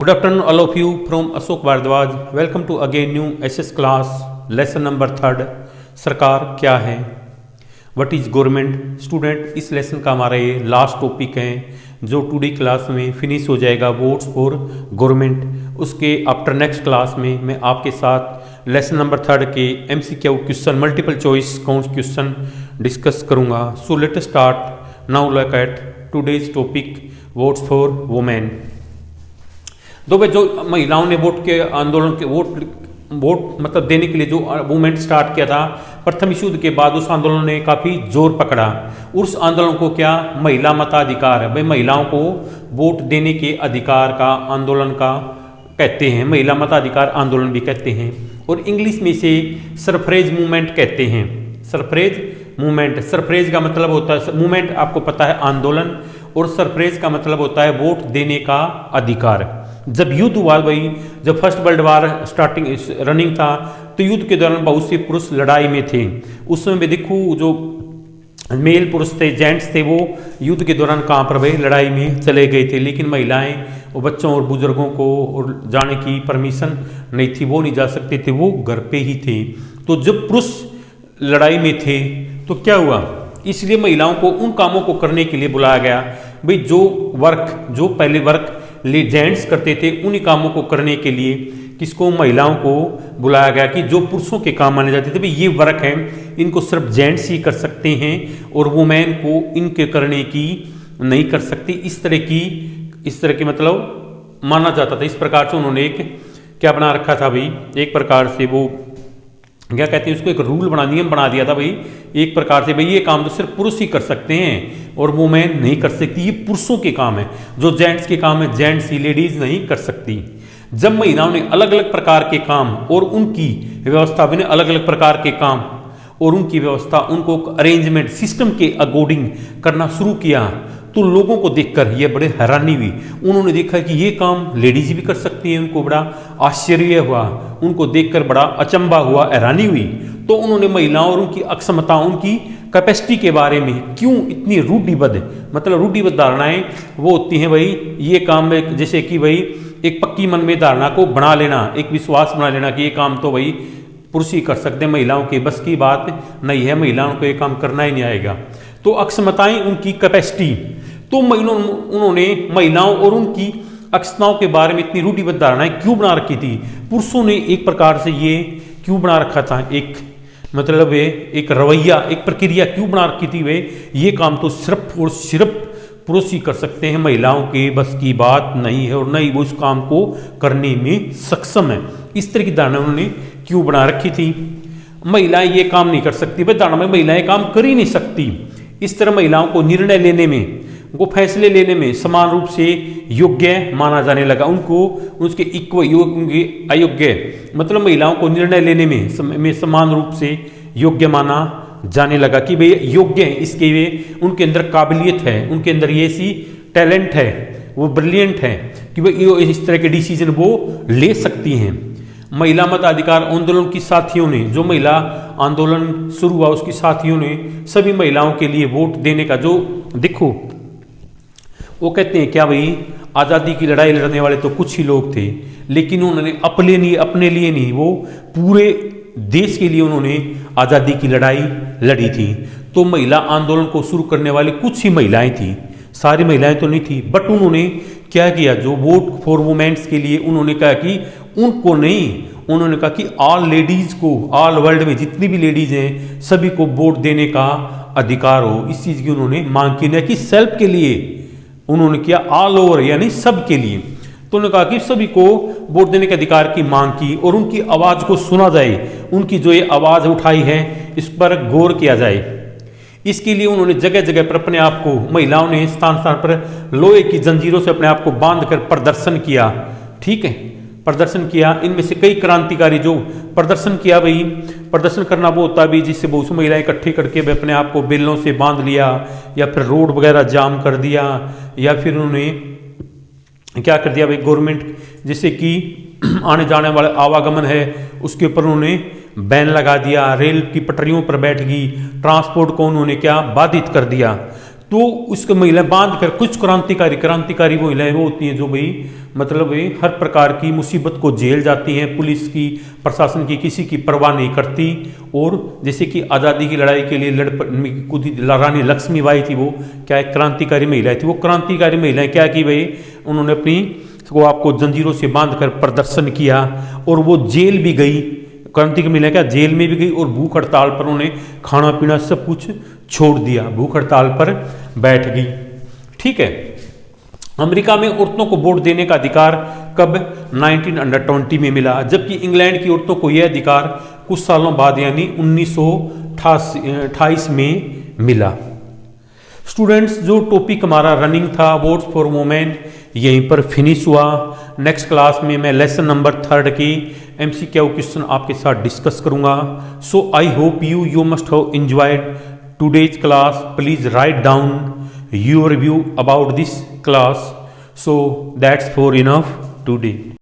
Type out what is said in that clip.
Good afternoon, all of you from Ashok Bhardwaj. Welcome to again new SS class, lesson number 3. सरकार क्या है, what is government. Student, इस lesson का हमारा ये लास्ट टॉपिक है जो टुडे क्लास में फिनिश हो जाएगा, वोट्स फॉर गवर्नमेंट. उसके आफ्टर नेक्स्ट क्लास में मैं आपके साथ लेसन नंबर 3 के MCQ question, multiple choice count question discuss करूँगा. So let us start now. Look at today's topic, votes for women. दो भाई, जो महिलाओं ने वोट के आंदोलन के वोट मतलब देने के लिए जो मूवमेंट स्टार्ट किया था प्रथम विश्व युद्ध के बाद, उस आंदोलन ने काफ़ी जोर पकड़ा. उस आंदोलन को क्या महिला मताधिकार है, भाई महिलाओं को वोट देने के अधिकार का आंदोलन का कहते हैं, महिला मताधिकार आंदोलन भी कहते हैं. और इंग्लिश में इसे सरफ्रेज मूवमेंट कहते हैं. सरफ्रेज मूवमेंट, सरफ्रेज का मतलब होता है मूवमेंट, आपको पता है आंदोलन, और सरफ्रेज का मतलब होता है वोट देने का अधिकार. जब युद्ध हुआ भाई, जब first world war starting running था, तो युद्ध के दौरान बहुत से पुरुष लड़ाई में थे. उस समय देखो जो मेल पुरुष थे, जेंट्स थे, वो युद्ध के दौरान कहाँ पर भाई लड़ाई में चले गए थे. लेकिन महिलाएं और बच्चों और बुजुर्गों को और जाने की परमिशन नहीं थी, वो नहीं जा सकते थे, वो घर पे ही थे. तो जब पुरुष लड़ाई में थे तो क्या हुआ, इसलिए महिलाओं को उन कामों को करने के लिए बुलाया गया. भाई जो पहले वर्क जेंट्स करते थे, उन्हीं कामों को करने के लिए किसको, महिलाओं को बुलाया गया कि जो पुरुषों के काम माने जाते थे, भाई ये वर्क है, इनको सिर्फ जेंट्स ही कर सकते हैं और वुमेन को इनके करने की नहीं कर सकती. इस तरह की मतलब माना जाता था. इस प्रकार से उन्होंने एक क्या बना रखा था भाई, एक प्रकार से वो क्या कहते हैं उसको, एक रूल बना, नियम बना दिया था भाई, एक प्रकार से भाई ये काम तो सिर्फ पुरुष ही कर सकते हैं और वुमेन नहीं कर सकती, ये पुरुषों के काम है. जो जेंट्स के काम है, जेंट्स ही, लेडीज नहीं कर सकती. जब महिलाओं ने अलग अलग प्रकार के काम और उनकी व्यवस्था, भी अलग अलग प्रकार के काम और उनकी व्यवस्था, उनको अरेंजमेंट सिस्टम के अकॉर्डिंग करना शुरू किया, तो लोगों को देखकर ये बड़े हैरानी हुई. उन्होंने देखा कि ये काम लेडीज भी कर सकती हैं. उनको बड़ा आश्चर्य हुआ, उनको देखकर बड़ा अचंभा हुआ, हैरानी हुई. तो उन्होंने महिलाओं और उनकी अक्षमता, उनकी कैपेसिटी के बारे में, क्यों इतनी रूढ़िबद्ध, मतलब रूढ़िबद्ध धारणाएं वो होती हैं भाई, ये काम में जैसे कि भाई एक पक्की मन में धारणा को बना लेना, एक विश्वास बना लेना कि ये काम तो भाई पुरुष ही कर सकते हैं, महिलाओं के बस की बात नहीं है, महिलाओं को ये काम करना ही नहीं आएगा. तो अक्षमताएं, उनकी कैपेसिटी, तो उन्होंने महिलाओं और उनकी अक्षमताओं के बारे में इतनी रूढ़िबद्ध धारणाएं क्यों बना रखी थी. पुरुषों ने एक प्रकार से ये क्यों बना रखा था, एक मतलब एक रवैया, एक प्रक्रिया क्यों बना रखी थी, वे ये काम तो सिर्फ और सिर्फ पुरुष ही कर सकते हैं, महिलाओं के बस की बात नहीं है और नहीं वो इस काम को करने में सक्षम है. इस तरह की धारणा उन्होंने क्यों बना रखी थी. महिलाएं ये काम नहीं कर सकती, भाई धारणा में महिलाएं काम कर ही नहीं सकती. इस तरह महिलाओं को निर्णय लेने में, वो फैसले लेने में समान रूप से योग्य माना जाने लगा. उनको उसके अयोग्य, मतलब महिलाओं को निर्णय लेने में समान रूप से योग्य माना जाने लगा कि भाई योग्य है, इसके वे उनके अंदर काबिलियत है, उनके अंदर ये सी टैलेंट है, वो ब्रिलियंट है कि भाई इस तरह के डिसीजन वो ले सकती हैं. महिला मताधिकार आंदोलन की साथियों ने, जो महिला आंदोलन शुरू हुआ उसकी साथियों ने सभी महिलाओं के लिए वोट देने का, जो देखो वो कहते हैं क्या भाई, आज़ादी की लड़ाई लड़ने वाले तो कुछ ही लोग थे, लेकिन उन्होंने अपने लिए नहीं, वो पूरे देश के लिए उन्होंने आज़ादी की लड़ाई लड़ी थी. तो महिला आंदोलन को शुरू करने वाली कुछ ही महिलाएं थी, सारी महिलाएं तो नहीं थी. बट उन्होंने क्या किया, जो वोट फॉर वुमेन्स के लिए उन्होंने कहा कि उनको नहीं, उन्होंने कहा कि ऑल लेडीज को, ऑल वर्ल्ड में जितनी भी लेडीज हैं सभी को वोट देने का अधिकार हो. इस चीज़ की उन्होंने मांग की, न कि सेल्फ के लिए, उन्होंने किया ऑल ओवर यानी सब के लिए. तो उन्होंने कहा कि सभी को वोट देने के अधिकार की मांग की और उनकी आवाज़ को सुना जाए, उनकी जो ये आवाज़ उठाई है इस पर गौर किया जाए. इसके लिए उन्होंने जगह जगह पर अपने आप को, महिलाओं ने स्थान स्थान पर लोहे की जंजीरों से अपने आप को बांध कर प्रदर्शन किया. ठीक है, प्रदर्शन किया. इनमें से कई क्रांतिकारी जो प्रदर्शन किया, भाई प्रदर्शन करना वो होता भी जिससे बहुत सी महिलाएं इकट्ठी करके अपने आप को बेलों से बांध लिया, या फिर रोड वगैरह जाम कर दिया, या फिर उन्होंने क्या कर दिया भाई, गवर्नमेंट जैसे कि आने जाने वाले आवागमन है उसके ऊपर उन्होंने बैन लगा दिया, रेल की पटरियों पर बैठ गई, ट्रांसपोर्ट को उन्होंने क्या बाधित कर दिया. तो उसको महिलाएं बांध कर, कुछ क्रांतिकारी महिलाएं वो होती हैं जो भाई मतलब भाई हर प्रकार की मुसीबत को झेल जाती हैं, पुलिस की, प्रशासन की, किसी की परवाह नहीं करती। और जैसे कि आज़ादी की लड़ाई के लिए कूदी रानी लक्ष्मीबाई थी, वो क्या है क्रांतिकारी महिलाएं थी। वो क्रांतिकारी महिलाएं क्या की भाई, उन्होंने अपनी को आपको जंजीरों से बांध कर प्रदर्शन किया और वो जेल भी गई। क्रांति की महिला क्या जेल में भी गई और भूख हड़ताल पर उन्होंने खाना पीना सब कुछ छोड़ दिया, भूख हड़ताल पर बैठ गई। ठीक है। अमेरिका में औरतों को वोट देने का अधिकार कब 1920 में मिला, जबकि इंग्लैंड की औरतों को यह अधिकार कुछ सालों बाद यानी 1928 में मिला। स्टूडेंट्स, जो टॉपिक हमारा रनिंग था, वोट्स फॉर वुमेन, यहीं पर फिनिश हुआ। नेक्स्ट क्लास में मैं लेसन नंबर 3 की MCQ क्वेश्चन आपके साथ डिस्कस करूंगा। So I hope you must have enjoyed today's class. Please write down your view about this class. So that's for enough today.